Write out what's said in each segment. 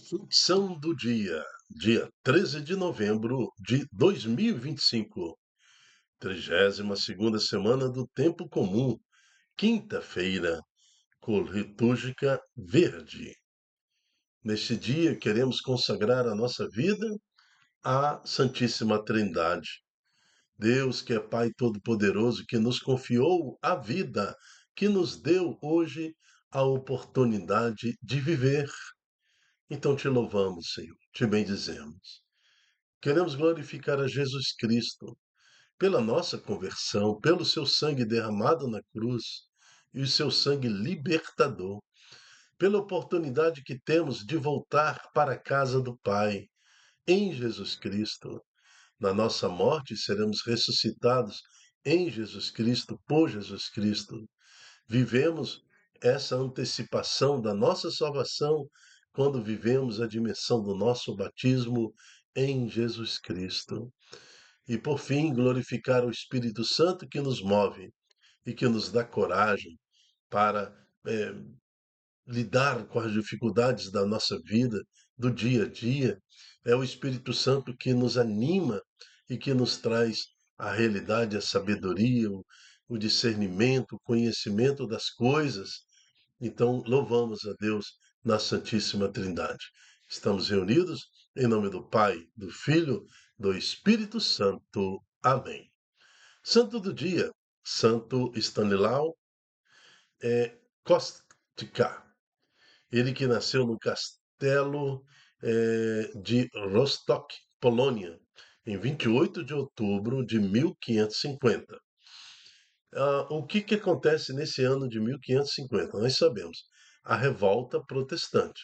Flexão do dia 13 de novembro de 2025, 32ª semana do tempo comum, quinta-feira, cor litúrgica verde. Neste dia, queremos consagrar a nossa vida à Santíssima Trindade. Deus, que é Pai Todo-Poderoso, que nos confiou a vida, que nos deu hoje a oportunidade de viver. Então te louvamos, Senhor, te bendizemos. Queremos glorificar a Jesus Cristo pela nossa conversão, pelo seu sangue derramado na cruz e o seu sangue libertador, pela oportunidade que temos de voltar para a casa do Pai em Jesus Cristo. Na nossa morte seremos ressuscitados em Jesus Cristo, por Jesus Cristo. Vivemos essa antecipação da nossa salvação quando vivemos a dimensão do nosso batismo em Jesus Cristo. E por fim, glorificar o Espírito Santo que nos move e que nos dá coragem para lidar com as dificuldades da nossa vida, do dia a dia. É o Espírito Santo que nos anima e que nos traz a realidade, a sabedoria, o discernimento, o conhecimento das coisas. Então, louvamos a Deus na Santíssima Trindade. Estamos reunidos em nome do Pai, do Filho, do Espírito Santo. Amém. Santo do dia, Santo Stanislau Kostka. Ele que nasceu no castelo de Rostock, Polônia, em 28 de outubro de 1550. O que acontece nesse ano de 1550? Nós sabemos, a revolta protestante.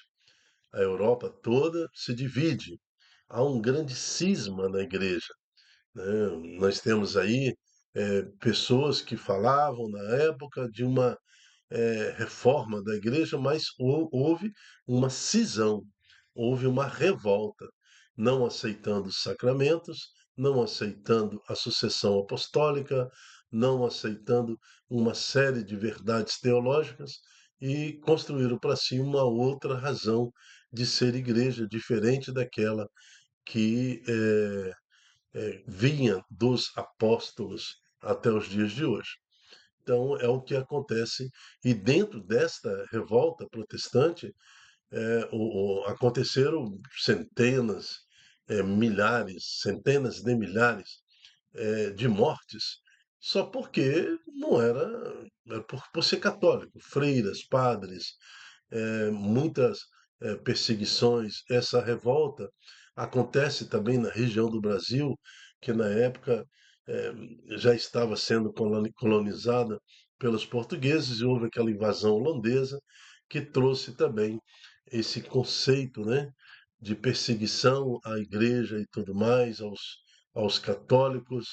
A Europa toda se divide. Há um grande cisma na igreja, né? Nós temos aí pessoas que falavam na época de uma reforma da igreja, mas houve uma cisão, houve uma revolta, não aceitando os sacramentos, não aceitando a sucessão apostólica, não aceitando uma série de verdades teológicas e construíram para si uma outra razão de ser igreja, diferente daquela que vinha dos apóstolos até os dias de hoje. Então, é o que acontece. E dentro desta revolta protestante, aconteceram centenas, milhares, centenas de milhares de mortes, só porque não era, por ser católico. Freiras, padres, muitas perseguições. Essa revolta acontece também na região do Brasil, que na época eh, já estava sendo colonizada pelos portugueses e houve aquela invasão holandesa que trouxe também esse conceito, né, de perseguição à igreja e tudo mais, aos católicos,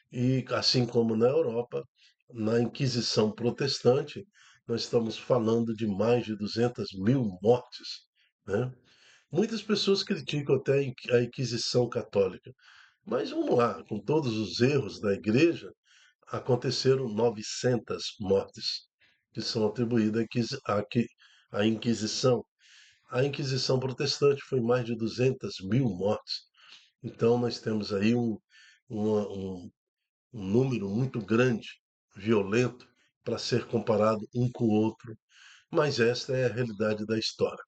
e assim como na Europa, na Inquisição protestante, nós estamos falando de mais de 200.000 mortes, né? Muitas pessoas criticam até a Inquisição Católica, mas vamos lá, com todos os erros da Igreja, aconteceram 900 mortes que são atribuídas à Inquisição. A Inquisição Protestante foi mais de 200.000 mortes. Então nós temos aí uma- um, um número muito grande, violento, para ser comparado um com o outro, mas esta é a realidade da história.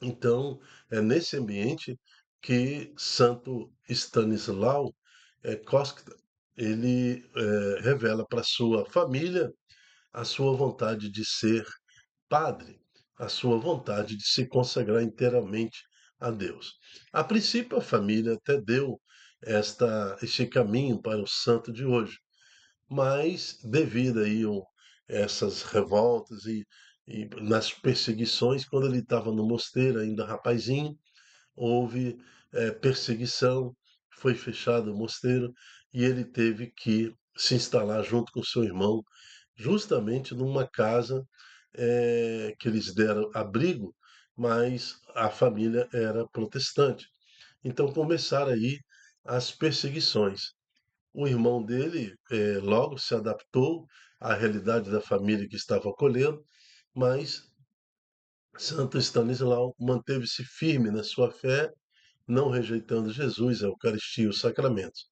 Então, é nesse ambiente que Santo Stanislau Kostka ele revela para sua família a sua vontade de ser padre, a sua vontade de se consagrar inteiramente a Deus. A princípio, a família até deu este caminho para o santo de hoje, mas devido aí essas revoltas e nas perseguições, quando ele estava no mosteiro, ainda rapazinho, houve perseguição, foi fechado o mosteiro e ele teve que se instalar junto com seu irmão, justamente numa casa que eles deram abrigo, mas a família era protestante. Então começaram aí as perseguições. O irmão dele logo se adaptou à realidade da família que estava acolhendo, mas Santo Stanislau manteve-se firme na sua fé, não rejeitando Jesus, a Eucaristia e os sacramentos.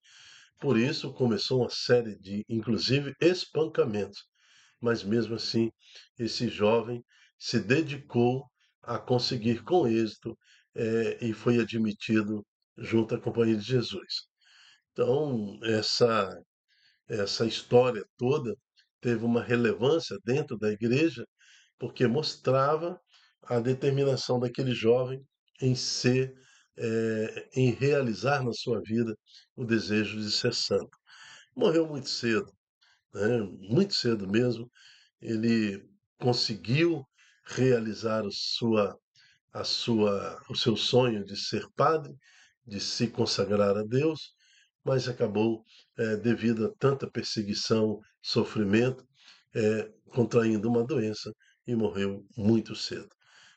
Por isso, começou uma série de, inclusive, espancamentos. Mas mesmo assim, esse jovem se dedicou a conseguir com êxito e foi admitido junto à Companhia de Jesus. Então, essa história toda teve uma relevância dentro da igreja, porque mostrava a determinação daquele jovem em ser, em realizar na sua vida o desejo de ser santo. Morreu muito cedo, né? Muito cedo mesmo. Ele conseguiu realizar o seu sonho de ser padre, de se consagrar a Deus, mas acabou, devido a tanta perseguição, sofrimento, contraindo uma doença e morreu muito cedo.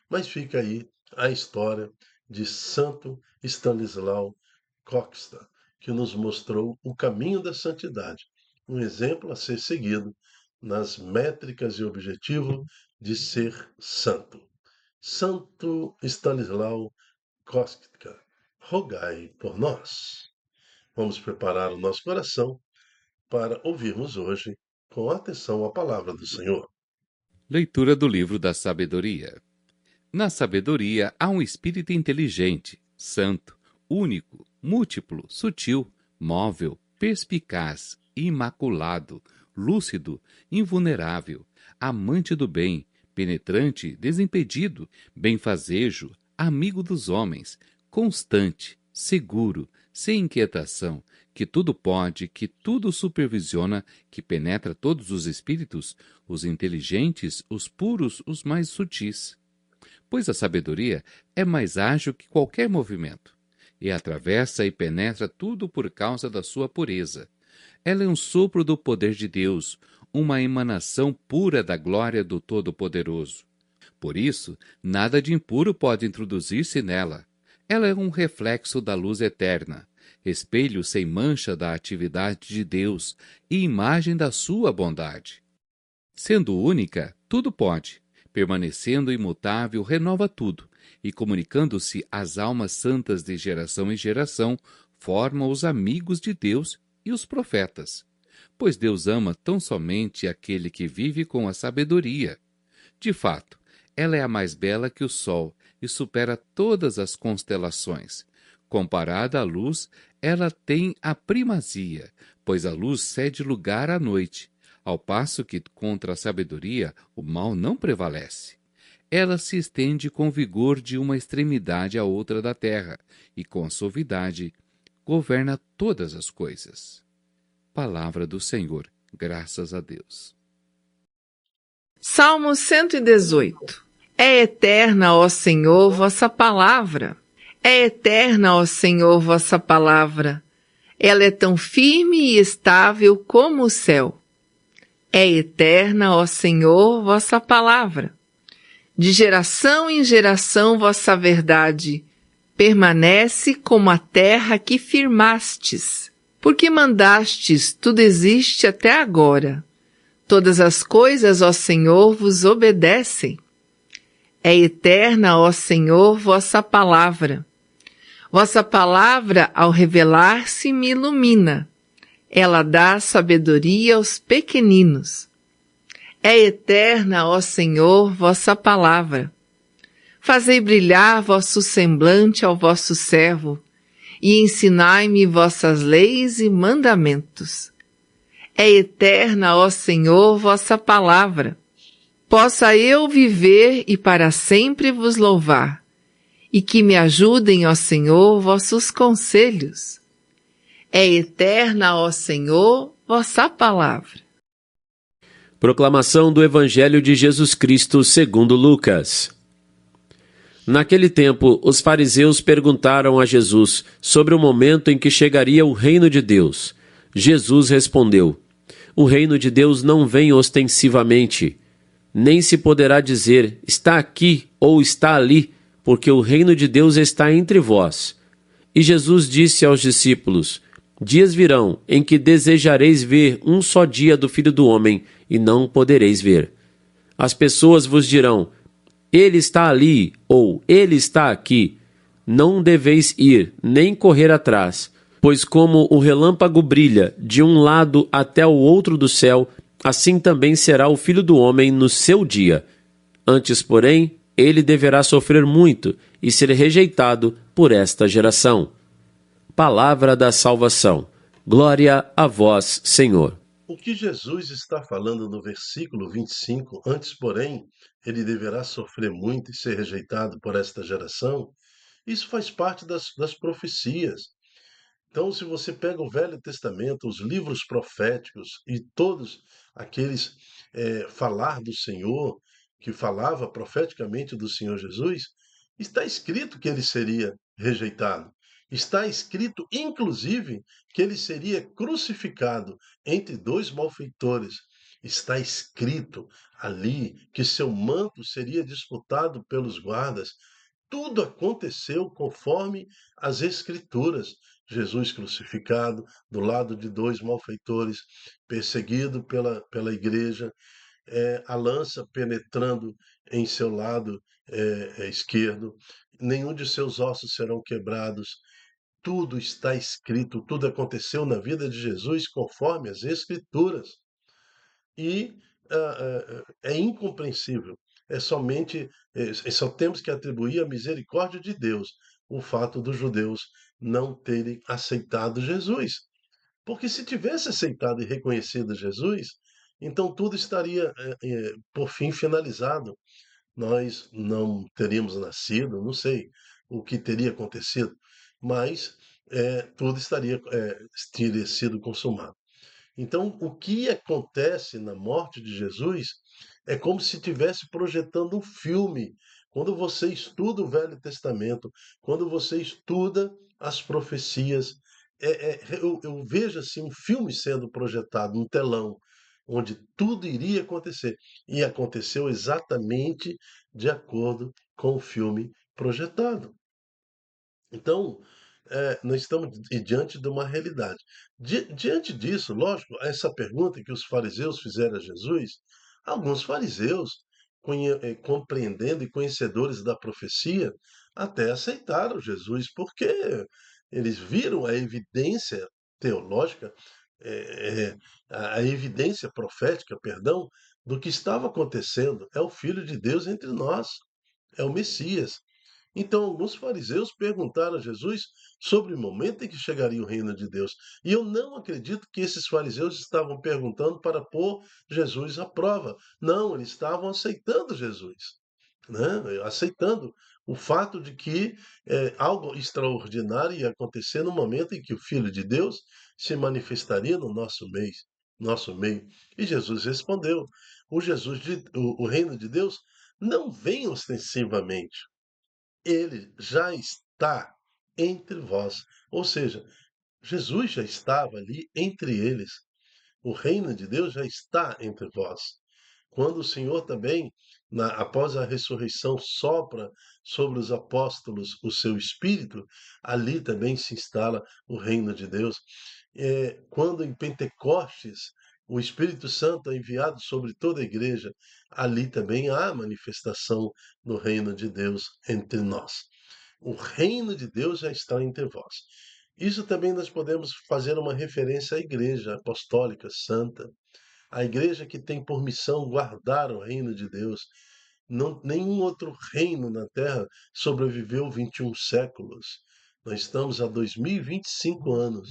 Mas fica aí a história de Santo Stanislau Coxta, que nos mostrou o caminho da santidade, um exemplo a ser seguido nas métricas e objetivo de ser santo. Santo Stanislau Kostka, rogai por nós. Vamos preparar o nosso coração para ouvirmos hoje com atenção a palavra do Senhor. Leitura do livro da Sabedoria. Na sabedoria há um espírito inteligente, santo, único, múltiplo, sutil, móvel, perspicaz, imaculado, lúcido, invulnerável, amante do bem, penetrante, desimpedido, benfazejo, amigo dos homens, constante, seguro, sem inquietação, que tudo pode, que tudo supervisiona, que penetra todos os espíritos, os inteligentes, os puros, os mais sutis. Pois a sabedoria é mais ágil que qualquer movimento, e atravessa e penetra tudo por causa da sua pureza. Ela é um sopro do poder de Deus, uma emanação pura da glória do Todo-Poderoso. Por isso, nada de impuro pode introduzir-se nela. Ela é um reflexo da luz eterna, espelho sem mancha da atividade de Deus e imagem da sua bondade. Sendo única, tudo pode. Permanecendo imutável, renova tudo, e comunicando-se às almas santas de geração em geração, forma os amigos de Deus e os profetas. Pois Deus ama tão somente aquele que vive com a sabedoria. De fato, ela é a mais bela que o sol e supera todas as constelações. Comparada à luz, ela tem a primazia, pois a luz cede lugar à noite, ao passo que contra a sabedoria o mal não prevalece. Ela se estende com vigor de uma extremidade à outra da terra, e com suavidade governa todas as coisas. Palavra do Senhor, graças a Deus. Salmo 118. É eterna, ó Senhor, vossa palavra. É eterna, ó Senhor, vossa palavra. Ela é tão firme e estável como o céu. É eterna, ó Senhor, vossa palavra. De geração em geração vossa verdade permanece como a terra que firmastes. Porque mandastes, tudo existe até agora. Todas as coisas, ó Senhor, vos obedecem. É eterna, ó Senhor, vossa palavra. Vossa palavra, ao revelar-se, me ilumina. Ela dá sabedoria aos pequeninos. É eterna, ó Senhor, vossa palavra. Fazei brilhar vosso semblante ao vosso servo, e ensinai-me vossas leis e mandamentos. É eterna, ó Senhor, vossa palavra. Possa eu viver e para sempre vos louvar, e que me ajudem, ó Senhor, vossos conselhos. É eterna, ó Senhor, vossa palavra. Proclamação do Evangelho de Jesus Cristo segundo Lucas. Naquele tempo, os fariseus perguntaram a Jesus sobre o momento em que chegaria o reino de Deus. Jesus respondeu: O reino de Deus não vem ostensivamente, nem se poderá dizer, está aqui ou está ali, porque o reino de Deus está entre vós. E Jesus disse aos discípulos: Dias virão em que desejareis ver um só dia do Filho do Homem, e não podereis ver. As pessoas vos dirão: Ele está ali ou ele está aqui, não deveis ir, nem correr atrás, pois como o relâmpago brilha de um lado até o outro do céu, assim também será o Filho do Homem no seu dia. Antes, porém, ele deverá sofrer muito e ser rejeitado por esta geração. Palavra da salvação. Glória a vós, Senhor. O que Jesus está falando no versículo 25, antes, porém, ele deverá sofrer muito e ser rejeitado por esta geração, isso faz parte das profecias. Então, se você pega o Velho Testamento, os livros proféticos e todos aqueles falar do Senhor, que falava profeticamente do Senhor Jesus, está escrito que ele seria rejeitado. Está escrito, inclusive, que ele seria crucificado entre dois malfeitores. Está escrito ali que seu manto seria disputado pelos guardas. Tudo aconteceu conforme as Escrituras. Jesus crucificado, do lado de dois malfeitores, perseguido pela igreja, a lança penetrando em seu lado esquerdo, nenhum de seus ossos serão quebrados. Tudo está escrito, tudo aconteceu na vida de Jesus conforme as Escrituras. E é incompreensível. É somente, só temos que atribuir à misericórdia de Deus o fato dos judeus não terem aceitado Jesus. Porque se tivesse aceitado e reconhecido Jesus, então tudo estaria, por fim, finalizado. Nós não teríamos nascido, não sei o que teria acontecido, mas tudo teria sido consumado. Então, o que acontece na morte de Jesus é como se estivesse projetando um filme. Quando você estuda o Velho Testamento, quando você estuda as profecias, eu vejo assim um filme sendo projetado, um telão, onde tudo iria acontecer. E aconteceu exatamente de acordo com o filme projetado. Então, nós estamos diante de uma realidade. Diante disso, lógico, essa pergunta que os fariseus fizeram a Jesus, alguns fariseus, compreendendo e conhecedores da profecia, até aceitaram Jesus, porque eles viram a evidência teológica, a evidência profética, perdão, do que estava acontecendo. É o Filho de Deus entre nós, é o Messias. Então, alguns fariseus perguntaram a Jesus sobre o momento em que chegaria o reino de Deus. E eu não acredito que esses fariseus estavam perguntando para pôr Jesus à prova. Não, eles estavam aceitando Jesus, né? Aceitando o fato de que algo extraordinário ia acontecer no momento em que o Filho de Deus se manifestaria no nosso meio. E Jesus respondeu: o reino de Deus não vem ostensivamente, ele já está entre vós. Ou seja, Jesus já estava ali entre eles. O reino de Deus já está entre vós. Quando o Senhor também, após a ressurreição, sopra sobre os apóstolos o seu espírito, ali também se instala o reino de Deus. Quando em Pentecostes o Espírito Santo é enviado sobre toda a igreja, ali também há manifestação do reino de Deus entre nós. O reino de Deus já está entre vós. Isso também nós podemos fazer uma referência à Igreja Apostólica Santa, a igreja que tem por missão guardar o reino de Deus. Não, nenhum outro reino na Terra sobreviveu 21 séculos. Nós estamos há 2025 anos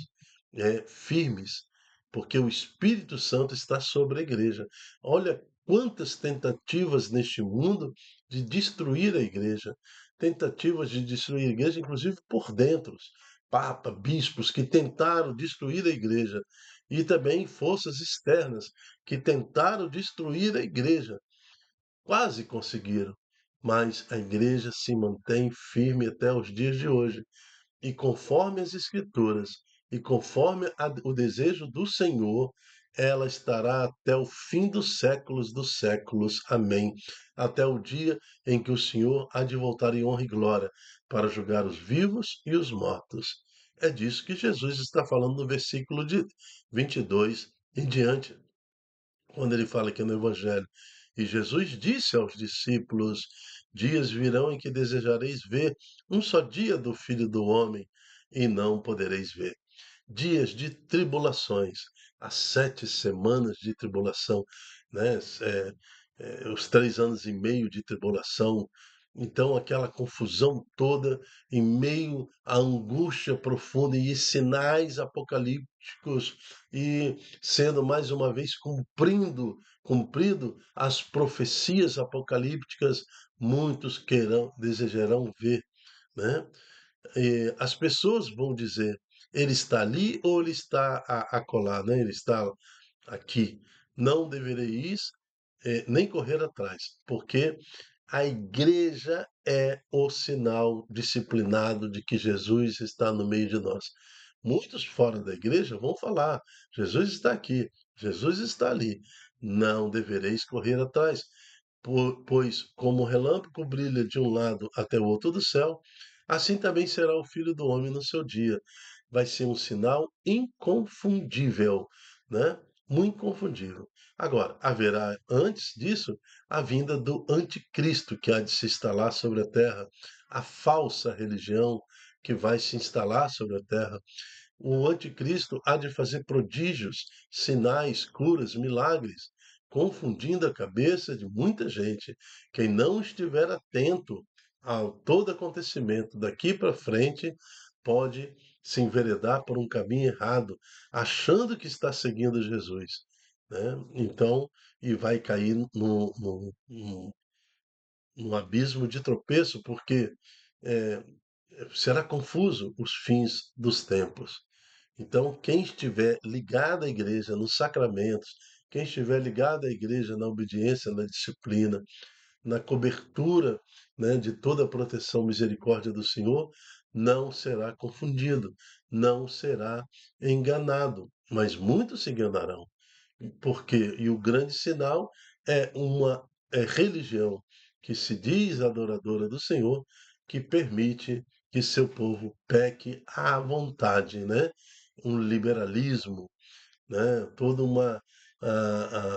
firmes, porque o Espírito Santo está sobre a igreja. Olha quantas tentativas neste mundo de destruir a igreja, tentativas de destruir a igreja, inclusive por dentro. Papa, bispos que tentaram destruir a igreja, e também forças externas que tentaram destruir a igreja. Quase conseguiram, mas a igreja se mantém firme até os dias de hoje. E conforme as Escrituras, e conforme o desejo do Senhor, ela estará até o fim dos séculos. Amém. Até o dia em que o Senhor há de voltar em honra e glória para julgar os vivos e os mortos. É disso que Jesus está falando no versículo de 22 em diante, quando ele fala aqui no Evangelho. E Jesus disse aos discípulos: Dias virão em que desejareis ver um só dia do Filho do Homem e não podereis ver. Dias de tribulações, as 7 semanas de tribulação, né? Os 3 anos e meio de tribulação. Então, aquela confusão toda em meio à angústia profunda e sinais apocalípticos e sendo mais uma vez cumprido as profecias apocalípticas, muitos desejarão ver, né? As pessoas vão dizer, ele está ali ou ele está acolá, né? Ele está aqui. Não devereis nem correr atrás, porque a igreja é o sinal disciplinado de que Jesus está no meio de nós. Muitos fora da igreja vão falar: Jesus está aqui, Jesus está ali. Não devereis correr atrás, pois, como o relâmpago brilha de um lado até o outro do céu, assim também será o Filho do Homem no seu dia. Vai ser um sinal inconfundível, né? Muito inconfundível. Agora, haverá antes disso a vinda do anticristo que há de se instalar sobre a terra, a falsa religião que vai se instalar sobre a terra. O anticristo há de fazer prodígios, sinais, curas, milagres, confundindo a cabeça de muita gente. Quem não estiver atento a todo acontecimento daqui para frente pode se enveredar por um caminho errado, achando que está seguindo Jesus, né? Então, e vai cair num abismo de tropeço, porque eh, será confuso os fins dos tempos. Então, quem estiver ligado à igreja, nos sacramentos, quem estiver ligado à igreja na obediência, na disciplina, na cobertura, né, de toda a proteção, misericórdia do Senhor, não será confundido, não será enganado, mas muitos se enganarão. Porque e o grande sinal é uma religião que se diz adoradora do Senhor, que permite que seu povo peque à vontade, né? Um liberalismo, né? Toda uma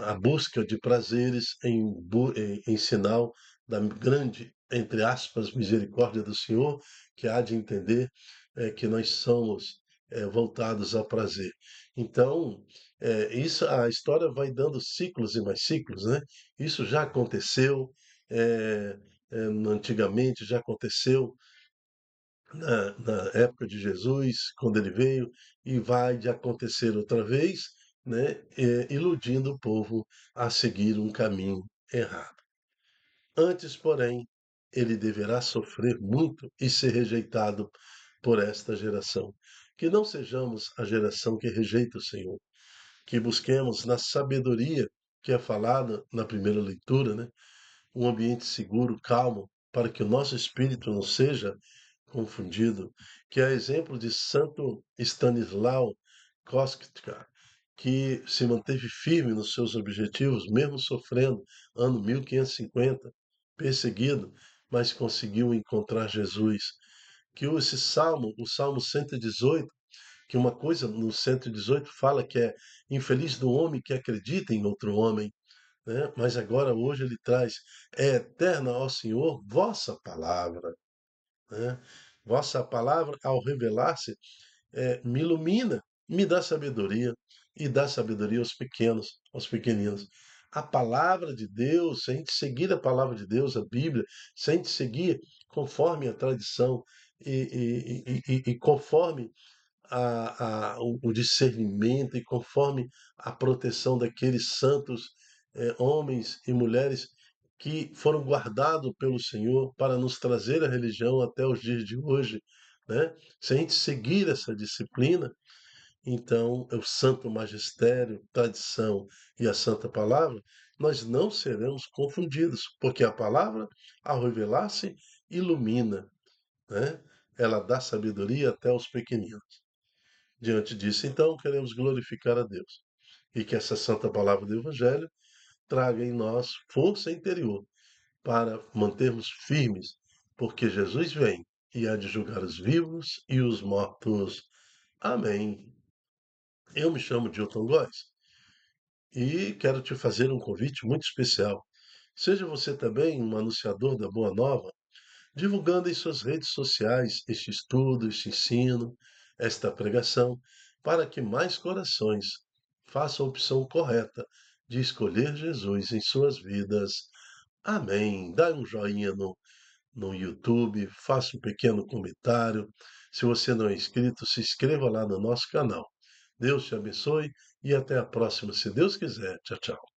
a busca de prazeres em sinal da grande, entre aspas, misericórdia do Senhor, que há de entender que nós somos voltados ao prazer. Então, isso a história vai dando ciclos e mais ciclos, né? Isso já aconteceu antigamente, já aconteceu na época de Jesus, quando ele veio, e vai de acontecer outra vez, né, iludindo o povo a seguir um caminho errado. Antes, porém, ele deverá sofrer muito e ser rejeitado por esta geração. Que não sejamos a geração que rejeita o Senhor, que busquemos na sabedoria que é falada na primeira leitura, né, um ambiente seguro, calmo, para que o nosso espírito não seja confundido, que é exemplo de Santo Stanislau Kostka, que se manteve firme nos seus objetivos, mesmo sofrendo, ano 1550, perseguido, mas conseguiu encontrar Jesus. Que esse salmo, o Salmo 118, que uma coisa no 118 fala que é infeliz do homem que acredita em outro homem, né? Mas agora, hoje, ele traz: é eterna, ó Senhor, vossa palavra, né? Vossa palavra, ao revelar-se, me ilumina, me dá sabedoria e dá sabedoria aos pequenos, aos pequeninos. A palavra de Deus, se a gente seguir a palavra de Deus, a Bíblia, se a gente seguir conforme a tradição e conforme o discernimento e conforme a proteção daqueles santos homens e mulheres que foram guardados pelo Senhor para nos trazer a religião até os dias de hoje, né? Se a gente seguir essa disciplina, então o santo magistério, tradição e a santa palavra, nós não seremos confundidos, porque a palavra, ao revelar-se, ilumina, né? Ela dá sabedoria até aos pequeninos. Diante disso, então, queremos glorificar a Deus e que essa santa palavra do Evangelho traga em nós força interior para mantermos firmes, porque Jesus vem e há de julgar os vivos e os mortos. Amém. Eu me chamo Dilton Góes e quero te fazer um convite muito especial. Seja você também um anunciador da Boa Nova, divulgando em suas redes sociais este estudo, este ensino, esta pregação, para que mais corações façam a opção correta de escolher Jesus em suas vidas. Amém. Dá um joinha no YouTube, faça um pequeno comentário. Se você não é inscrito, se inscreva lá no nosso canal. Deus te abençoe e até a próxima, se Deus quiser. Tchau, tchau.